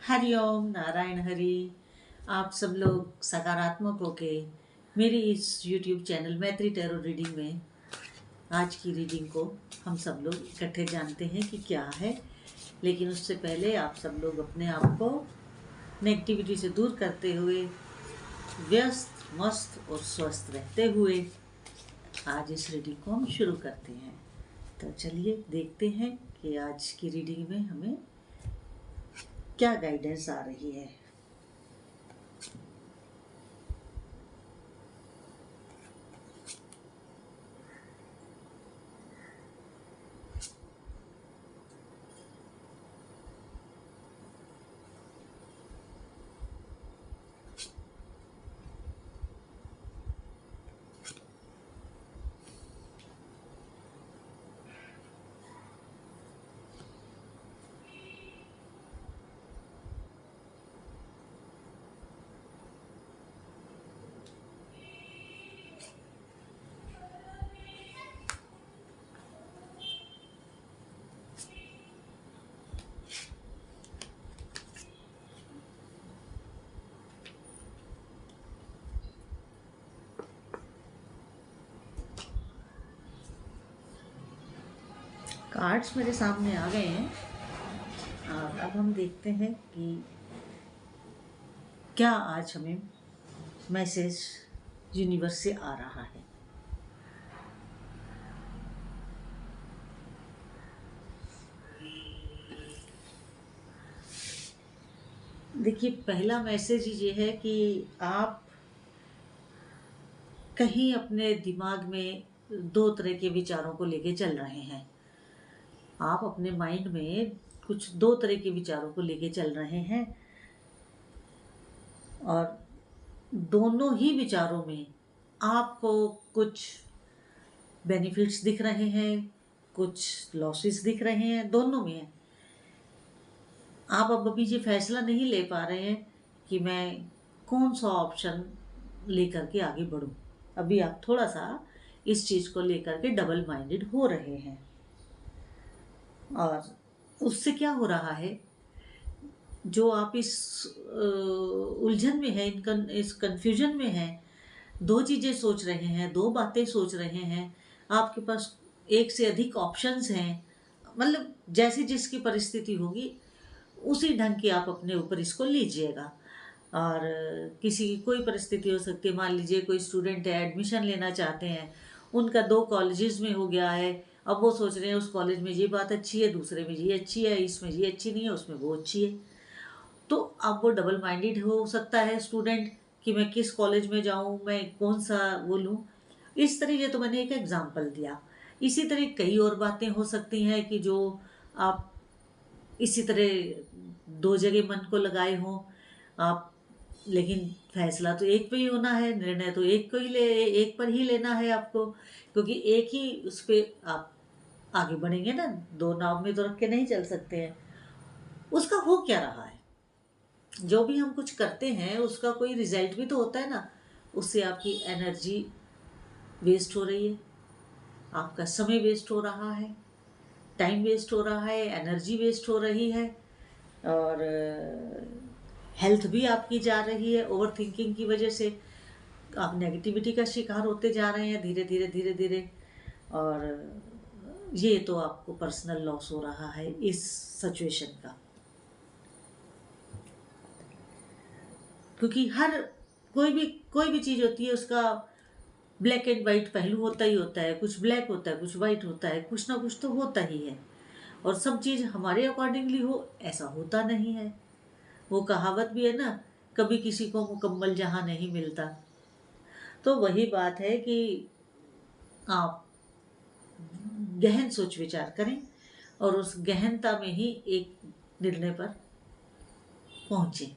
हरिओम नारायण हरि। आप सब लोग सकारात्मक होके मेरी इस YouTube चैनल मैत्री टैरो रीडिंग में आज की रीडिंग को हम सब लोग इकट्ठे जानते हैं कि क्या है। लेकिन उससे पहले आप सब लोग अपने आप को नेगेटिविटी से दूर करते हुए व्यस्त मस्त और स्वस्थ रहते हुए आज इस रीडिंग को हम शुरू करते हैं। तो चलिए देखते हैं कि आज की रीडिंग में हमें क्या गाइडेंस आ रही है। कार्ड्स मेरे सामने आ गए हैं और अब हम देखते हैं कि क्या आज हमें मैसेज यूनिवर्स से आ रहा है। देखिए, पहला मैसेज ये है कि आप कहीं अपने दिमाग में दो तरह के विचारों को लेके चल रहे हैं। आप अपने माइंड में कुछ दो तरह के विचारों को लेके चल रहे हैं और दोनों ही विचारों में आपको कुछ बेनिफिट्स दिख रहे हैं, कुछ लॉसेस दिख रहे हैं, दोनों में है। आप अब अभी ये फैसला नहीं ले पा रहे हैं कि मैं कौन सा ऑप्शन लेकर के आगे बढ़ूं। अभी आप थोड़ा सा इस चीज़ को लेकर के डबल माइंडेड हो रहे हैं और उससे क्या हो रहा है, जो आप इस उलझन में है, इस कंफ्यूजन में है, दो चीज़ें सोच रहे हैं, दो बातें सोच रहे हैं, आपके पास एक से अधिक ऑप्शंस हैं। मतलब जैसी जिसकी परिस्थिति होगी उसी ढंग की आप अपने ऊपर इसको लीजिएगा। और किसी की कोई परिस्थिति हो सकती है, मान लीजिए कोई स्टूडेंट है, एडमिशन लेना चाहते हैं, उनका दो कॉलेजेस में हो गया है। अब वो सोच रहे हैं उस कॉलेज में ये बात अच्छी है, दूसरे में ये अच्छी है, इसमें ये अच्छी नहीं है, उसमें वो अच्छी है। तो अब वो डबल माइंडेड हो सकता है स्टूडेंट कि मैं किस कॉलेज में जाऊं, मैं कौन सा वो लूं। इस तरह ये तो मैंने एक एग्जाम्पल दिया। इसी तरह कई और बातें हो सकती हैं कि जो आप इसी तरह दो जगह मन को लगाए हों आप, लेकिन फैसला तो एक पे ही होना है, निर्णय तो एक पर ही लेना है आपको, क्योंकि एक ही उस पर आप आगे बढ़ेंगे ना। दो नाव में तो रख के नहीं चल सकते हैं। उसका हो क्या रहा है, जो भी हम कुछ करते हैं उसका कोई रिजल्ट भी तो होता है ना। उससे आपकी एनर्जी वेस्ट हो रही है, आपका समय वेस्ट हो रहा है, टाइम वेस्ट हो रहा है, एनर्जी वेस्ट हो रही है और हेल्थ भी आपकी जा रही है। ओवर थिंकिंग की वजह से आप नेगेटिविटी का शिकार होते जा रहे हैं धीरे धीरे धीरे धीरे। और ये तो आपको पर्सनल लॉस हो रहा है इस सिचुएशन का, क्योंकि हर कोई भी चीज़ होती है उसका ब्लैक एंड वाइट पहलू होता ही होता है। कुछ ब्लैक होता है, कुछ वाइट होता है, कुछ ना कुछ तो होता ही है। और सब चीज़ हमारे अकॉर्डिंगली हो ऐसा होता नहीं है। वो कहावत भी है ना, कभी किसी को मुकम्मल जहां नहीं मिलता। तो वही बात है कि आप गहन सोच विचार करें और उस गहनता में ही एक निर्णय पर पहुंचे।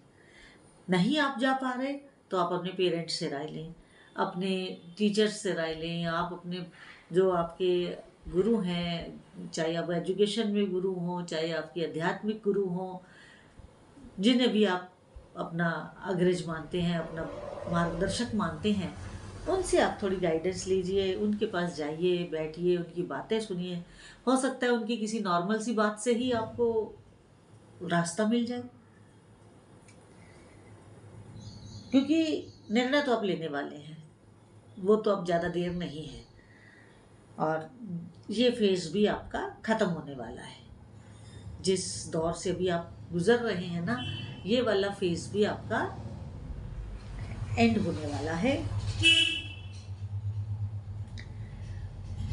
नहीं आप जा पा रहे तो आप अपने पेरेंट्स से राय लें, अपने टीचर्स से राय लें, आप अपने जो आपके गुरु हैं, चाहे आप एजुकेशन में गुरु हों, चाहे आपके आध्यात्मिक गुरु हों, जिन्हें भी आप अपना अग्रज मानते हैं, अपना मार्गदर्शक मानते हैं, उनसे आप थोड़ी गाइडेंस लीजिए। उनके पास जाइए, बैठिए, उनकी बातें सुनिए। हो सकता है उनकी किसी नॉर्मल सी बात से ही आपको रास्ता मिल जाए। क्योंकि निर्णय तो आप लेने वाले हैं, वो तो अब ज़्यादा देर नहीं है, और ये फेज़ भी आपका ख़त्म होने वाला है। जिस दौर से भी आप गुज़र रहे हैं ना, ये वाला फेज़ भी आपका एंड होने वाला है।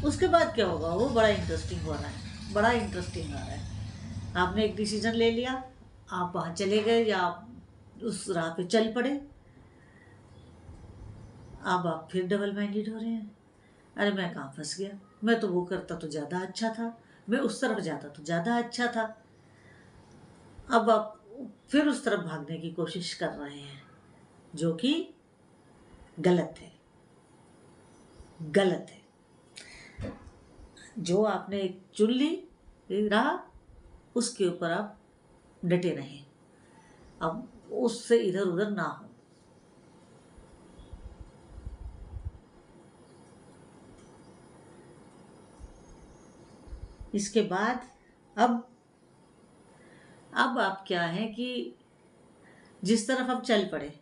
उसके बाद क्या होगा, वो बड़ा इंटरेस्टिंग हो रहा है, बड़ा इंटरेस्टिंग हो रहा है। आपने एक डिसीजन ले लिया, आप वहाँ चले गए या आप उस राह पे चल पड़े, अब आप फिर डबल माइंडेड हो रहे हैं। अरे मैं कहाँ फंस गया, मैं तो वो करता तो ज़्यादा अच्छा था, मैं उस तरफ जाता तो ज़्यादा अच्छा था। अब आप फिर उस तरफ भागने की कोशिश कर रहे हैं, जो कि गलत है, गलत है। जो आपने एक चुन ली राह, उसके ऊपर आप डटे रहें, अब उससे इधर उधर ना हो। इसके बाद अब आप क्या है कि जिस तरफ आप चल पड़े,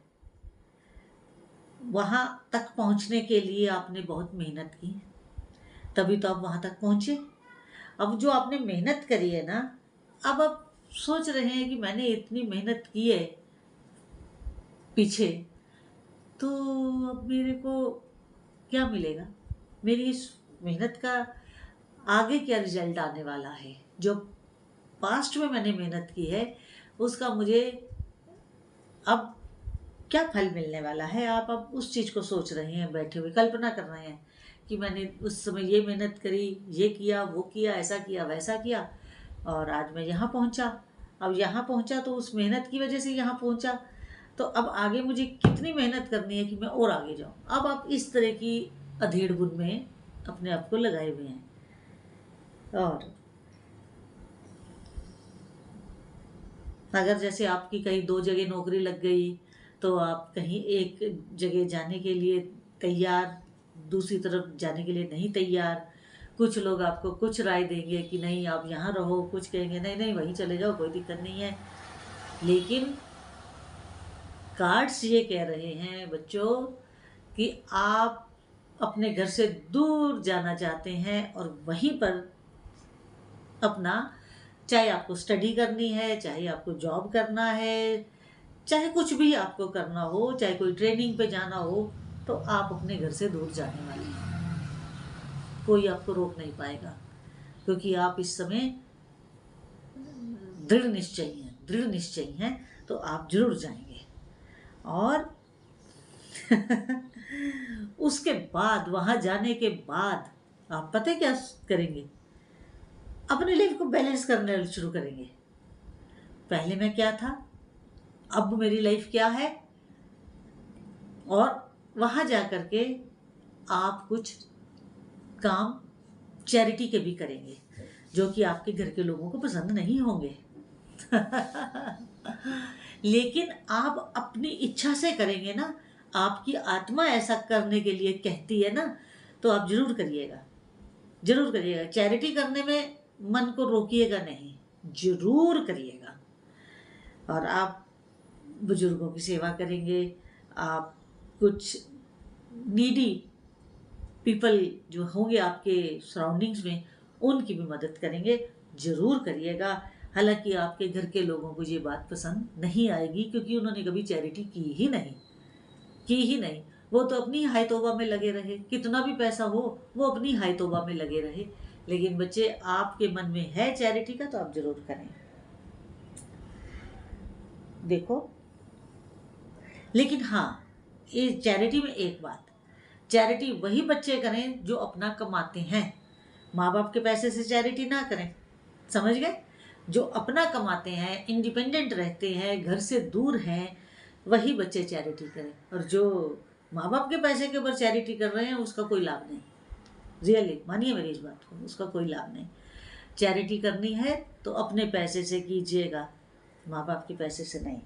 वहां तक पहुंचने के लिए आपने बहुत मेहनत की, तभी तो आप वहां तक पहुंचे। अब जो आपने मेहनत करी है ना, अब आप सोच रहे हैं कि मैंने इतनी मेहनत की है पीछे, तो अब मेरे को क्या मिलेगा, मेरी इस मेहनत का आगे क्या रिजल्ट आने वाला है। जो पास्ट में मैंने मेहनत की है, उसका मुझे अब क्या फल मिलने वाला है। आप अब उस चीज़ को सोच रहे हैं, बैठे हुए कल्पना कर रहे हैं कि मैंने उस समय ये मेहनत करी, ये किया, वो किया, ऐसा किया, वैसा किया, और आज मैं यहाँ पहुँचा। अब यहाँ पहुँचा तो उस मेहनत की वजह से यहाँ पहुँचा, तो अब आगे मुझे कितनी मेहनत करनी है कि मैं और आगे जाऊँ। अब आप इस तरह की अधेड़ बुन में अपने आप को लगाए हुए हैं। और अगर जैसे आपकी कहीं 2 जगह नौकरी लग गई, तो आप कहीं एक जगह जाने के लिए तैयार, दूसरी तरफ जाने के लिए नहीं तैयार। कुछ लोग आपको कुछ राय देंगे कि नहीं आप यहाँ रहो, कुछ कहेंगे नहीं नहीं वहीं चले जाओ, कोई दिक्कत नहीं है। लेकिन कार्ड्स ये कह रहे हैं बच्चों कि आप अपने घर से दूर जाना चाहते हैं, और वहीं पर अपना, चाहे आपको स्टडी करनी है, चाहे आपको जॉब करना है, चाहे कुछ भी आपको करना हो, चाहे कोई ट्रेनिंग पे जाना हो, तो आप अपने घर से दूर जाने वाले हैं। कोई आपको रोक नहीं पाएगा, क्योंकि आप इस समय दृढ़ निश्चयी हैं, तो आप जरूर जाएंगे। और उसके बाद, वहां जाने के बाद आप पता है क्या करेंगे, अपनी लाइफ को बैलेंस करना शुरू करेंगे। पहले मैं क्या था, अब मेरी लाइफ क्या है, और वहां जाकर के आप कुछ काम चैरिटी के भी करेंगे, जो कि आपके घर के लोगों को पसंद नहीं होंगे। लेकिन आप अपनी इच्छा से करेंगे ना, आपकी आत्मा ऐसा करने के लिए कहती है ना, तो आप जरूर करिएगा, जरूर करिएगा। चैरिटी करने में मन को रोकिएगा नहीं, जरूर करिएगा। और आप बुजुर्गों की सेवा करेंगे, आप कुछ नीडी पीपल जो होंगे आपके सराउंडिंग्स में, उनकी भी मदद करेंगे, ज़रूर करिएगा। हालांकि आपके घर के लोगों को ये बात पसंद नहीं आएगी, क्योंकि उन्होंने कभी चैरिटी की ही नहीं। वो तो अपनी हाय तौबा में लगे रहे, कितना भी पैसा हो वो अपनी हाय तौबा में लगे रहे। लेकिन बच्चे, आपके मन में है चैरिटी का, तो आप जरूर करें। देखो, लेकिन हाँ, ये चैरिटी में एक बात, चैरिटी वही बच्चे करें जो अपना कमाते हैं, माँ बाप के पैसे से चैरिटी ना करें, समझ गए। जो अपना कमाते हैं, इंडिपेंडेंट रहते हैं, घर से दूर हैं, वही बच्चे चैरिटी करें। और जो माँ बाप के पैसे के ऊपर चैरिटी कर रहे हैं, उसका कोई लाभ नहीं। रियली मानिए मेरी इस बात को, उसका कोई लाभ नहीं। चैरिटी करनी है तो अपने पैसे से कीजिएगा, माँ बाप के पैसे से नहीं।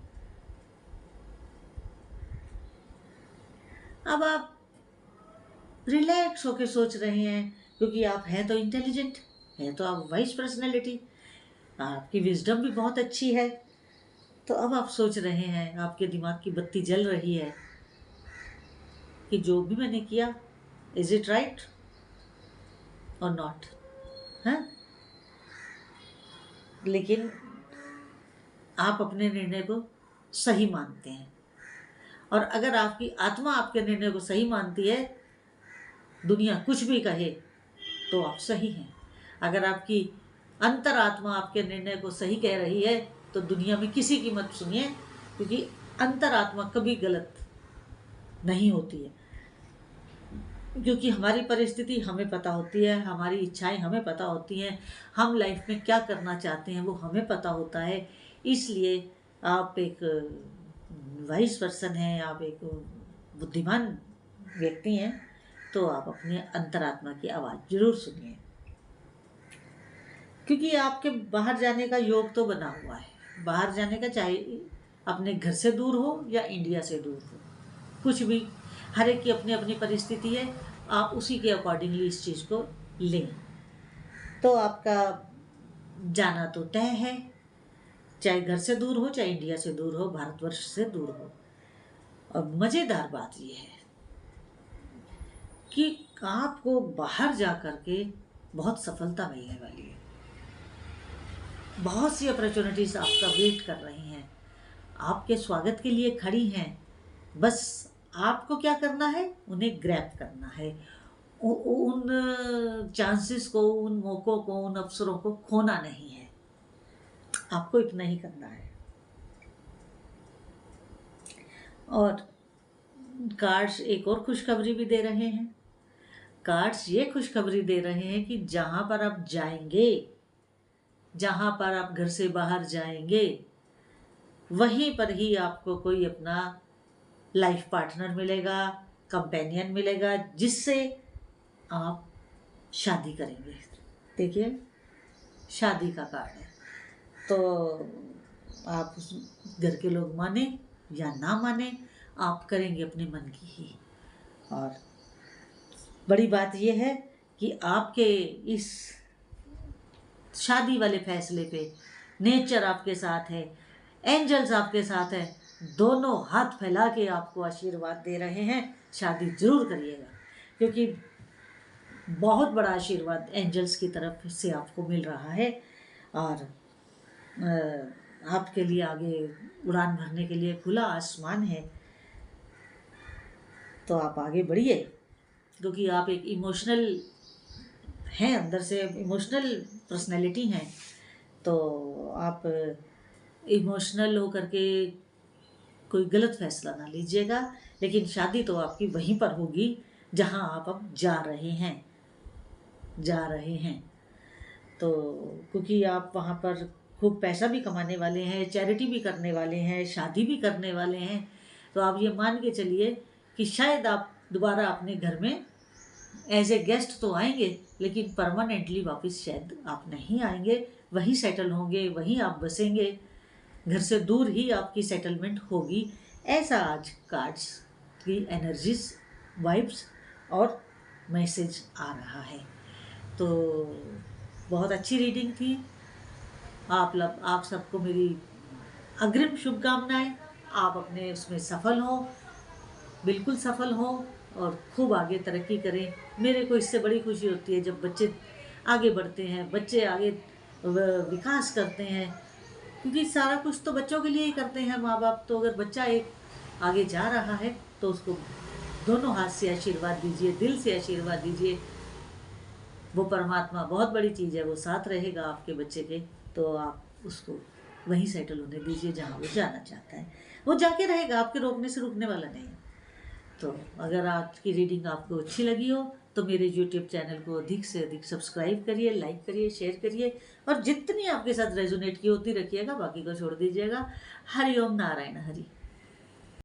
अब आप रिलैक्स होके सोच रहे हैं, क्योंकि आप हैं तो इंटेलिजेंट, हैं तो आप वाइज पर्सनैलिटी, आपकी विजडम भी बहुत अच्छी है। तो अब आप सोच रहे हैं, आपके दिमाग की बत्ती जल रही है कि जो भी मैंने किया, इज इट राइट और नॉट, है? लेकिन आप अपने निर्णय को सही मानते हैं, और अगर आपकी आत्मा आपके निर्णय को सही मानती है, दुनिया कुछ भी कहे तो आप सही हैं। अगर आपकी अंतरात्मा आपके निर्णय को सही कह रही है तो दुनिया में किसी की मत सुनिए, क्योंकि अंतरात्मा कभी गलत नहीं होती है। क्योंकि हमारी परिस्थिति हमें पता होती है, हमारी इच्छाएं हमें पता होती हैं, हम लाइफ में क्या करना चाहते हैं वो हमें पता होता है। इसलिए आप एक वाइज पर्सन हैं, आप एक बुद्धिमान व्यक्ति हैं, तो आप अपने अंतरात्मा की आवाज़ जरूर सुनिए, क्योंकि आपके बाहर जाने का योग तो बना हुआ है। बाहर जाने का, चाहे अपने घर से दूर हो या इंडिया से दूर हो, कुछ भी, हर एक की अपनी अपनी परिस्थिति है, आप उसी के अकॉर्डिंगली इस चीज़ को लें। तो आपका जाना तो तय है, चाहे घर से दूर हो, चाहे इंडिया से दूर हो, भारतवर्ष से दूर हो। और मज़ेदार बात यह है कि आपको बाहर जा कर के बहुत सफलता मिलने वाली है। बहुत सी अपॉर्चुनिटीज़ आपका वेट कर रही हैं, आपके स्वागत के लिए खड़ी हैं। बस आपको क्या करना है, उन्हें ग्रैब करना है, उन चांसेस को, उन मौक़ों को, उन अवसरों को खोना नहीं है। आपको इतना ही करना है। और कार्ड्स एक और खुशखबरी भी दे रहे हैं। कार्ड्स ये खुशखबरी दे रहे हैं कि जहाँ पर आप जाएंगे, जहाँ पर आप घर से बाहर जाएंगे, वहीं पर ही आपको कोई अपना लाइफ पार्टनर मिलेगा, कंपेनियन मिलेगा, जिससे आप शादी करेंगे। देखिए, शादी का कार्ड है। तो आप घर के लोग माने या ना माने, आप करेंगे अपने मन की ही। और बड़ी बात यह है कि आपके इस शादी वाले फैसले पे नेचर आपके साथ है, एंजल्स आपके साथ है, दोनों हाथ फैला के आपको आशीर्वाद दे रहे हैं। शादी जरूर करिएगा, क्योंकि बहुत बड़ा आशीर्वाद एंजल्स की तरफ से आपको मिल रहा है। और आपके लिए आगे उड़ान भरने के लिए खुला आसमान है। तो आप आगे बढ़िए, क्योंकि आप एक इमोशनल हैं, अंदर से इमोशनल पर्सनैलिटी हैं। तो आप इमोशनल होकर के कोई गलत फैसला ना लीजिएगा। लेकिन शादी तो आपकी वहीं पर होगी जहां आप अब जा रहे हैं। तो क्योंकि आप वहाँ पर खूब पैसा भी कमाने वाले हैं, चैरिटी भी करने वाले हैं, शादी भी करने वाले हैं। तो आप ये मान के चलिए कि शायद आप दोबारा अपने घर में एज ए गेस्ट तो आएंगे, लेकिन परमानेंटली वापस शायद आप नहीं आएंगे। वहीं सेटल होंगे, वहीं आप बसेंगे, घर से दूर ही आपकी सेटलमेंट होगी। ऐसा आज कार्ड्स की एनर्जीज, वाइब्स और मैसेज आ रहा है। तो बहुत अच्छी रीडिंग थी। आप सबको मेरी अग्रिम शुभकामनाएं। आप अपने उसमें सफल हो, बिल्कुल सफल हो, और खूब आगे तरक्की करें। मेरे को इससे बड़ी खुशी होती है जब बच्चे आगे बढ़ते हैं, बच्चे आगे विकास करते हैं, क्योंकि सारा कुछ तो बच्चों के लिए ही करते हैं माँ बाप। तो अगर बच्चा एक आगे जा रहा है तो उसको दोनों हाथ से आशीर्वाद दीजिए, दिल से आशीर्वाद दीजिए। वो परमात्मा बहुत बड़ी चीज़ है, वो साथ रहेगा आपके बच्चे के। तो आप उसको वहीं सेटल होने दीजिए जहाँ वो जाना चाहता है, वो जाके रहेगा, आपके रोकने से रुकने वाला नहीं है। तो अगर आज की रीडिंग आपको अच्छी लगी हो तो मेरे YouTube चैनल को अधिक से अधिक सब्सक्राइब करिए, लाइक करिए, शेयर करिए, और जितनी आपके साथ रेजोनेट की होती रखिएगा, बाकी को छोड़ दीजिएगा। हरि ओम नारायण हरि।